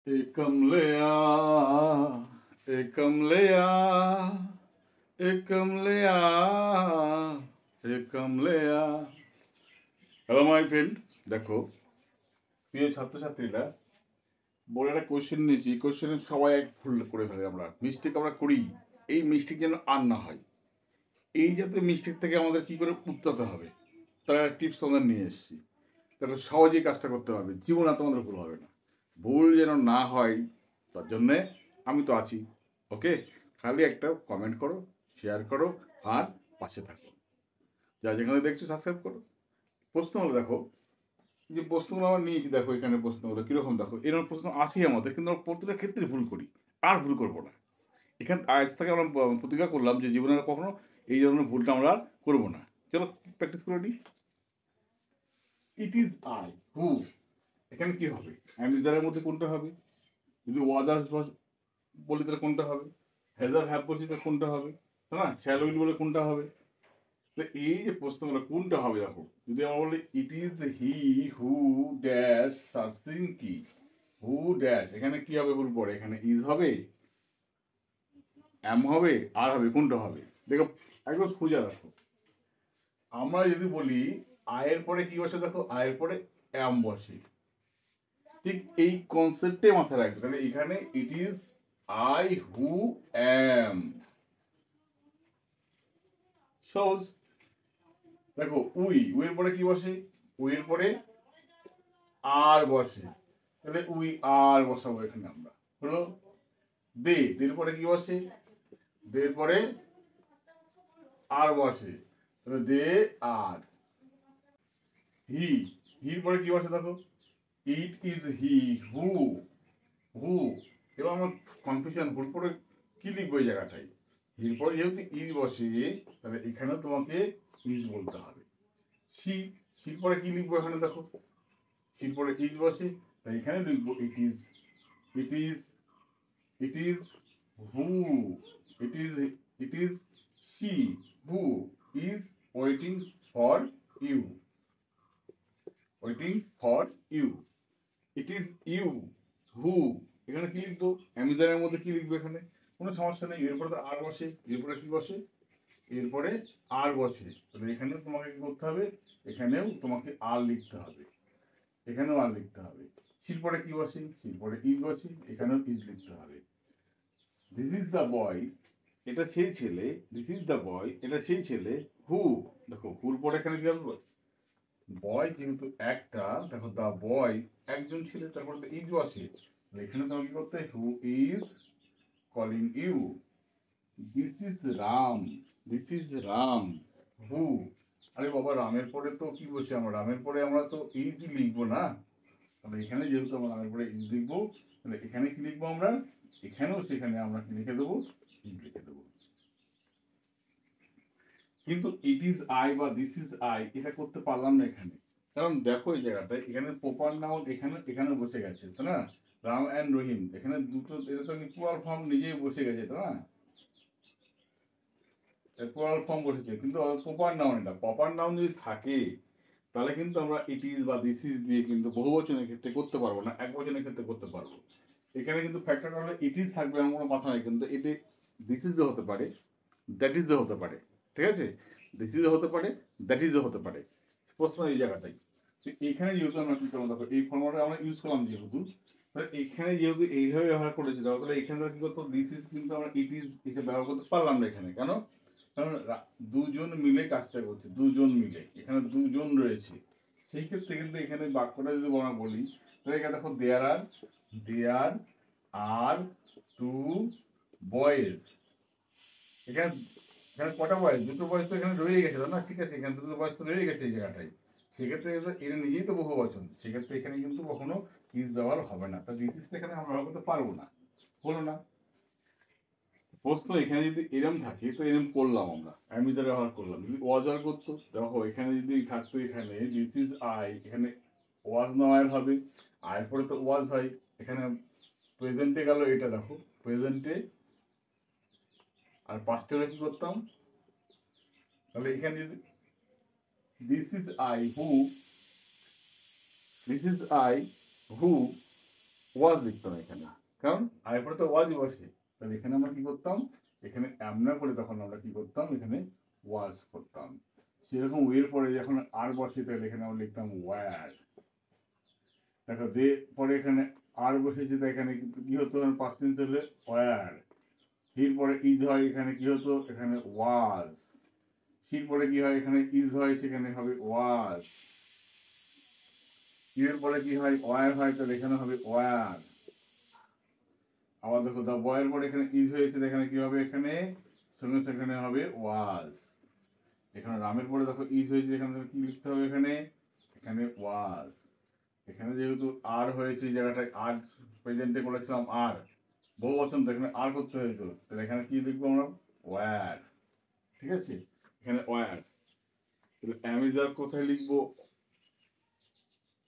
एकमलया एकमलया एकमलया एकमलया। Hello my friend, দেখো প্রিয় ছাত্রছাত্রীরা, বড় একটা কোয়েশ্চেন নিয়েছি। কোয়েশ্চেনে সবাই এক ভুল করে ফেলে, আমরা মিস্টেক আমরা করি। এই মিস্টেক যেন আর না হয়, এই জাতীয় মিস্টেক থেকে আমাদের কি করে উত্তরতে হবে, তার টিপস তোমাদের নিয়ে এসেছি। তাহলে সহজেই কাজটা করতে হবে, জীবন আর তোমাদের ভুল হবে না। ভুল যেন না হয় তার জন্যে আমি তো আছি। ওকে, খালি একটা কমেন্ট করো, শেয়ার করো, আর পাশে থাকো। যা যেখানে দেখছো সাবস্ক্রাইব করো। প্রশ্ন হলো, দেখো যে প্রশ্নগুলো আমরা নিয়েছি, দেখো এখানে প্রশ্নগুলো কীরকম, দেখো এরকম প্রশ্ন আসি আমাদের, কিন্তু আমরা প্রত্যেকটা ক্ষেত্রে ভুল করি। আর ভুল করবো না। এখানে আজ থেকে আমরা প্রতিজ্ঞা করলাম যে জীবনে আর কখনো এই ধরনের ভুলটা আমরা আর করবো না। চলো প্র্যাকটিস করে নিই। ইট ইজ আই হু, এখানে কি হবে? অ্যামিজারের মধ্যে কোনটা হবে? যদি ওয়াদার্স বলি তাহলে কোনটা হবে? হ্যাজার হ্যাভ বলছি তাহলে কোনটা হবে? তাই না? শ্যাল উইল বলে কোনটা হবে? তো এই যে প্রশ্নগুলো কোনটা হবে, দেখো যদি আমরা বলি it is he who dash searching কি, হু ড্যাশ, এখানে কি হবে? হুর পরে এখানে ইজ হবে, এম হবে, আর হবে, কোনটা হবে? দেখো একদম সোজা। দেখো আমরা যদি বলি আয়ের পরে কি বসে, দেখো আয়ের পরে এম বসে। ঠিক এই কনসেপ্টে মাথায় রাখবে। তাহলে এখানে it is I who am. সহজ। দেখো উইয়ের পরে কি বসে? উইয়ের পরে আর বসে, তাহলে উই আর বসাবো এখানে আমরা। হলো দের পরে কি বসে? দের পরে আর বসে, তাহলে দে আর। হির পরে কি বসে? দেখো ইট ইজ হি হু, হু। এবার আমার কনফিউশন, হুর পরে কি লিখবো এই জায়গাটায়? হির পরে যেহেতু ইজ বসে, তাহলে এখানেও তোমাকে ইজ বলতে হবে। সি, সির পরে কি লিখবো এখানে? দেখো সির পরে ইজ বসে, তাই এখানে লিখবো it is. It is, it is who, it is, it is she who is waiting for you, waiting for you. It is you who, এখানে কি লিখবো? অ্যামিজারের মধ্যে কি লিখবো? এখানে কোনো সমস্যা নেই, এরপরে তো আর বসে, এরপরে কি বসে? এরপরে আর বসে, তাহলে এখানেও তোমাকে কি করতে হবে? এখানেও তোমাকে আর লিখতে হবে, এখানেও আর লিখতে হবে। সির পরে কি বসে? সির পরে ইজ বসে, এখানেও ইজ লিখতে হবে। দিস ইজ দ্য বয়, এটা সেই ছেলে। দিস ইজ দ্য বয়, এটা সেই ছেলে। হু, দেখো হুর পরে এখানে কি হবে? বয় যেহেতু একটা, দেখো দ্য বয় একজন ছেলে, তারপরে তো ইজ বসে, এখানে তোমাকে কি করতে? Who is calling you. This is Ram, this is Ram who. আরে বাবা, রামের পরে তো কি বলছি আমরা? রামের পরে আমরা তো ইজ লিখবো না? তাহলে এখানে যেহেতু আমরা রামের পরে ইজ লিখবো, তাহলে এখানে কি লিখবো আমরা? এখানেও সেখানে আমরা কি লিখে দেবো? ইজ লিখে দেবো। কিন্তু ইট ইজ আই বা দিস ইজ আই এটা করতে পারলাম না এখানে, কারণ দেখো এই জায়গাটায় এখানে প্রপার নাউন এখানে এখানে বসে গেছে, তাই না? রাম অ্যান্ড রহিম, এখানে দুটো, এটা তো ইকুয়াল ফর্ম নিজেই বসে গেছে, তাই না? ইকুয়াল ফর্ম বসেছে, কিন্তু প্রপার নাউন, এটা প্রপার নাউন যদি থাকে তাহলে কিন্তু আমরা ইট ইজ বা দিস ইজ দিয়ে কিন্তু বহু বচনের ক্ষেত্রে করতে পারবো না, এক বচনের ক্ষেত্রে করতে পারবো। এখানে কিন্তু ফ্যাক্টরটা হলে ইট ইজ থাকবে, এমন কোনো কথা নেই। কিন্তু এতে দিস ইজ হতে পারে, দ্যাট ইজ হতে পারে, ঠিক আছে? দিস ইজ হতে পারে, দ্যাট ইজ হতে পারে। প্রশ্ন এই জায়গাটাই। তো এইখানে যেহেতু আমরা কি করলাম, দেখো এই ফর্মুলাটা আমরা ইউজ করলাম যেহেতু, তাহলে এখানে যেহেতু এইভাবে ব্যবহার করেছি, তাহলে এখানে কি করতো? দিস ইজ কিন্তু আমরা ইট ইজ হিসেবে ব্যবহার করতে পারলাম না এখানে। কেন? কারণ দুজন মিলে কাজটা করছে, দুজন মিলে, এখানে দুজন রয়েছে। সেই ক্ষেত্রে কিন্তু এখানে বাক্যটা যদি আমরা বলি, তাহলে এখানে দেখো দেয়ার আর টু বয়েজ। এখানে এখানে কটা বয়স? দুটো বয়স তো এখানে রয়ে গেছে, না? ঠিক আছে, এখানে দুটো বয়স তো রয়ে গেছে এই জায়গাটায়। সেক্ষেত্রে এর নিজেই তো বহু বচন, সেক্ষেত্রে এখানে কিন্তু কখনো ইজ ব্যবহার হবে না। তা দিস ইজটা এখানে আমরা ব্যবহার করতে পারবো না, হলো না? প্রশ্ন এখানে যদি এরম থাকে তো এরম করলাম আমরা, আমি দ্বারা ব্যবহার করলাম। যদি ওয়াজ আর করতো, দেখো এখানে যদি থাকতো এখানে দিস ইজ আই, এখানে ওয়াজ না আয়ের হবে, আয়ের পরে তো ওয়াজ হয়। এখানে প্রেজেন্টে গেল, এটা দেখো প্রেজেন্টে, আর পাস্টে কি করতাম? তাহলে এখানে যদি this is I who, this is I who was লিখতাম এখানে, কারণ আয়ের পরে তো ওয়াজই বসে। তাহলে এখানে আমরা কি করতাম, এখানে না করে তখন আমরা কি করতাম, এখানে ওয়াজ করতাম। সেরকম ওয়ের পরে যখন আর বসে তাহলে এখানে আমরা লিখতাম ওয়ার। দেখো দে পরে এখানে আর বসেছে, তাই এখানে কি হতো, পাঁচ মিনিট হলে ওয়ার। হির পরে ইজ হয়, এখানে কি হতো, এখানে ওয়াজ। হির পরে কি হয়, এখানে ইজ হয়, সেখানে হবে ওয়াজ। এর পরে কি হয়, ওয়ার হয়, তাহলে এখানে হবে ওয়ার। আবার দেখো দা বয়ের পরে এখানে ইজ হয়েছে, এখানে কি হবে, এখানে সঙ্গে সেখানে হবে ওয়াজ। এখানে রামের পরে দেখো ইজ হয়েছে, এখানে কি লিখতে হবে, এখানে এখানে ওয়াজ। এখানে যেহেতু আর হয়েছে, এই জায়গাটায় আর প্রেজেন্টে করেছিলাম আর, বহু বছর এখানে আর করতে হয়েছে, তাহলে এখানে কি লিখবো আমরা, ওয়ার। ঠিক আছে, এখানে ওয়ার। তাহলে অ্যামিজার কোথায় লিখবো,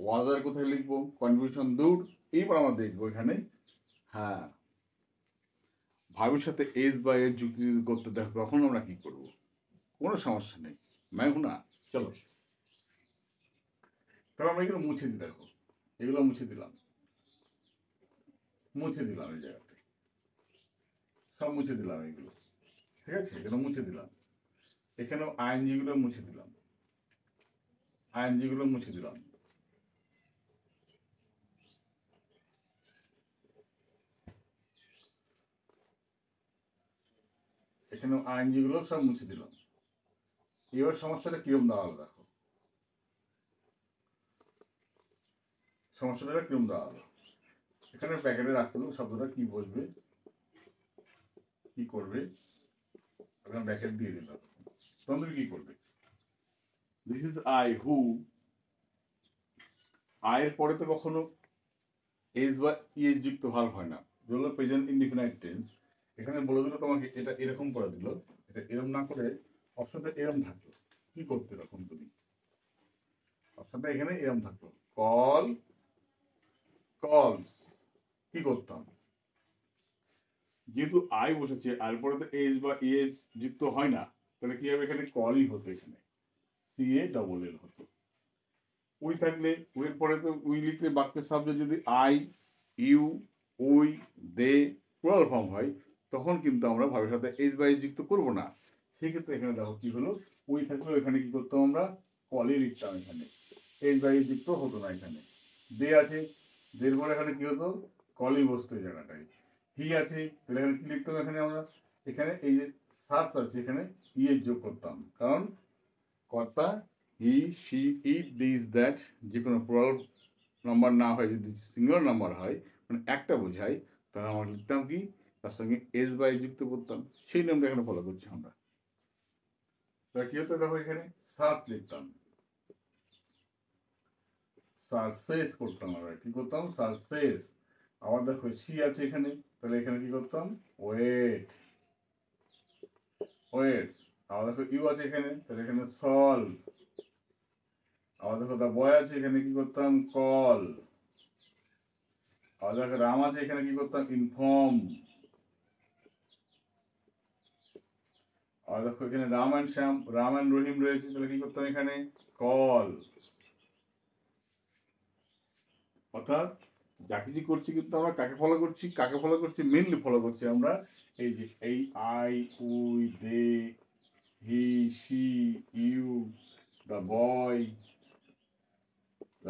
ওয়াজার কোথায় লিখবো, কনফিউশন দূর। এইবার আমরা দেখবো এখানে, হ্যাঁ ভাবের সাথে এস বা এর যুক্তি যদি করতে দেখো তখন আমরা কি করবো, কোনো সমস্যা নেই। না চলো, তবে আমরা এগুলো মুছে দিই, দেখো এগুলো মুছে দিলাম, মুছে দিলাম এই জায়গাতে, সব মুছে দিলাম এগুলো। ঠিক আছে, এগুলো মুছে দিলাম, এখানেও আইএনজি গুলো মুছে দিলাম, আইএনজি গুলো মুছে দিলাম। এখানেও আইএনজি গুলো সব মুছে দিলাম। এবার সমস্যাটা কিরম দাঁড়ালো দেখো, সমস্যাটা কিরম দাঁড়ালো, এখানে প্যাকেটে রাখলো শব্দটা কি বসবে, কি করবে, এখানে ব্র্যাকেট দিয়ে দিলাম, তখন কি করবে, দিস ইজ আই হু। আয়ের পরে তো কখনো এস বা ইএস যুক্ত ভার্ব হয় না, যেগুলো প্রেজেন্ট ইনডিফিনাইট টেন্স। এখানে বলে দিল তোমাকে এটা এরকম করে দিল, এটা এরকম না করে অপশনটা এরকম থাকলো, কি করতে তখন তুমি, অপশনটা এখানে এরকম থাকলো, কল, কলস, কি করতাম, যেহেতু আই বসেছে আর পরে তো এস বা ইএস যুক্ত হয় না, তাহলে কি হবে, এখানে কলই হতো, এখানে সি এ ডবল এল হতো। উই থাকলে উইয়ের পরে তো উই লিখলে বাক্যের সাবজেক্ট যদি I, you, we, they plural form হয়, তখন কিন্তু আমরা ভাবের সাথে এস বা এস যুক্ত করবো না। সেক্ষেত্রে এখানে দেখো কি হলো, উই থাকলেও এখানে কি করতাম আমরা, কলই লিখতাম, এখানে এস বা এস যুক্ত হতো না। এখানে দে আছে, দের পরে এখানে কি হতো, কলই বসতো এই জায়গাটায়। হি আছে, তাহলে এখানে কি লিখতাম, এখানে আমরা এখানে এই যে সার্চ আছে, এখানে ইয়ের যোগ করতাম, কারণ কর্তা হি, শি, ইট, দিস, দ্যাট যে কোনো প্লুরাল নাম্বার না হয়, যদি সিঙ্গুলার নাম্বার হয়, মানে একটা বোঝায়, তাহলে আমরা লিখতাম কি, তার সঙ্গে এস বাই যুক্ত করতাম, সেই নামটা এখানে ফলো করছি আমরা। তাহলে কি হতো দেখো, এখানে সার্চ লিখতাম, সারফেস করতাম, আমরা কি করতাম, সারফেস। আবার দেখো সি আছে এখানে, তাহলে এখানে কি করতাম, ওয়েট, ওয়েটস। আবার দেখো ইউ আছে এখানে, তাহলে এখানে সলভ। আবার দেখো দা বয় আছে এখানে, কি করতাম, কল। আবার দেখো রাম আছে এখানে, কি করতাম, ইনফর্ম। আর দেখো এখানে রাম অ্যান্ড শ্যাম, রাম অ্যান্ড রহিম রয়েছে, তাহলে কি করতাম, এখানে কল। অর্থাৎ যা কিছু করছি কিন্তু আমরা কাকে ফলো করছি, কাকে ফলো করছি, মেনলি ফলো করছি আমরা এই যে এই I, we, they, he, she, you, the boy,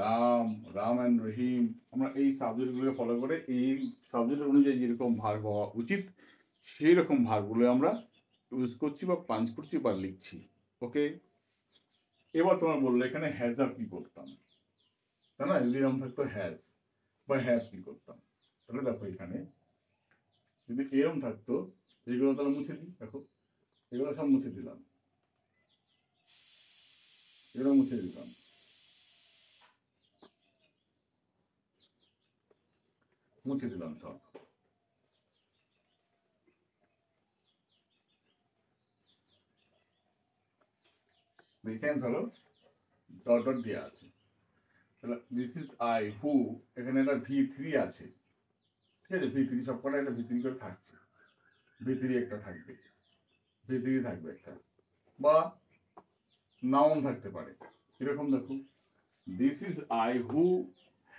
Ram, Ram and Rahim, আমরা এই সাবজেক্টগুলোকে ফলো করে এই সাবজেক্ট অনুযায়ী যেরকম ভার্ব হওয়া উচিত সেই রকম ভার্বগুলো আমরা ইউজ করছি বা পাঞ্চ করছি বা লিখছি। ওকে, এবার তোমার বললো এখানে হ্যাজার কি করতাম, তাই না, যদি এরকম থাকতো হ্যাজ বা হ্যাভ কি করতাম, তাহলে দেখো এখানে যদি এরকম থাকতো, এইগুলো তাহলে মুছে দিই, দেখো এগুলো সব মুছে দিলাম, এগুলো মুছে দিলাম, মুছে দিলাম সব। এখানে ধরো ডট ডট দেওয়া আছে, তাহলে দিস ইজ আই হু, এখানে একটা V3 আছে, ঠিক আছে, V3 সব কটা একটা V3 করে থাকছে, V3 একটা থাকবে, V3 থাকবে একটা, বা নাউন থাকতে পারে, এরকম দেখো, this is I who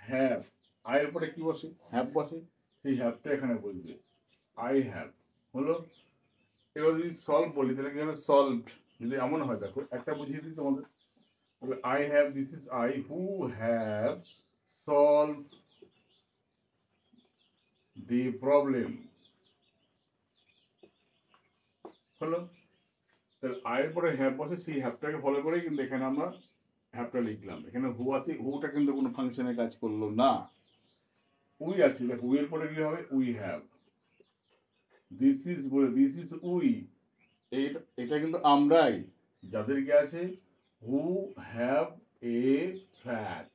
have আয়ের পরে কি বসে? হ্যাভ বসে, সেই হ্যাভটা এখানে বসবে, আই হ্যাভ হলো। এবার যদি সলভ বলি তাহলে কি হবে? সলভড। যদি এমন হয়, দেখো একটা বুঝিয়ে দিই তোমাদের, I have, this is I who have solve the problem হলো। তাহলে আয়ের পরে হ্যাভ বসে, সেই হ্যাভটাকে ফলো করেই কিন্তু এখানে আমরা হ্যাভটা লিখলাম। এখানে হু আছে, হুটা কিন্তু কোনো ফাংশনে কাজ করলো না। উই আছে, দেখো উই এর পরে কি হবে? We have. দিস ইজ বলে, দিস ইজ উই, এটা কিন্তু আমরাই, যাদের কি আছে হু হ্যাভ এ ফ্ল্যাট,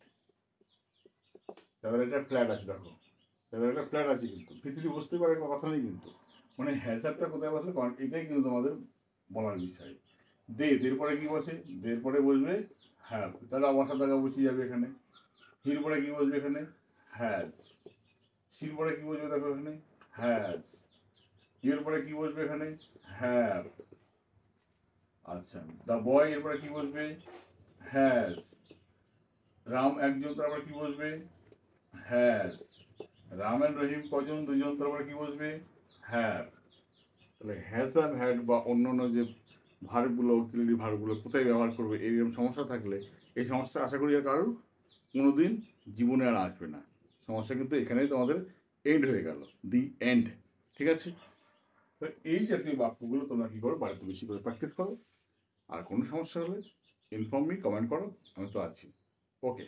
তাদের একটা ফ্ল্যাট আছে, দেখো তাদের একটা ফ্ল্যাট আছে, কিন্তু পৃথিবী বুঝতে পারে কথা নেই কিন্তু, মানে হ্যাজারটা কোথায় বসে, কারণ এটাই কিন্তু তোমাদের বলার বিষয়। দের পরে কি বসে? দের পরে বসবে হ্যাভ, তাহলে আমার সাথে বসে যাবে এখানে। হির পরে কি বসবে এখানে? হ্যাজ। সির পরে কি বসবে দেখো এখানে? হ্যাজ। এর পরে কি বসবে এখানে? হ্যাভ। আচ্ছা, দ্য বয় এর পরে কি বসবে? হ্যাজ। রাম একজন, তারপরে কি বসবে? হ্যাজ। রাম এন্ড রহিম কজন? দুজন, তারপরে কি বসবে? হ্যাভ। তাহলে হ্যাজ আর হ্যাড বা অন্যান্য যে ভার্বগুলো, অক্সিলারি ভার্বগুলো কোথায় ব্যবহার করবে, এরকম সমস্যা থাকলে, এই সমস্যা আশা করি আর কারোর কোনোদিন জীবনে আর আসবে না। সমস্যা কিন্তু এখানেই তোমাদের এন্ড হয়ে গেল, দি এন্ড। ঠিক আছে? তো এই জাতীয় বাক্যগুলো তোমরা কি করো? বাড়িতে বেশি করে প্র্যাকটিস করো। আর কোনো সমস্যা হলে ইনফর্ম মি, কমেন্ট করো, আমি তো আছি। ওকে।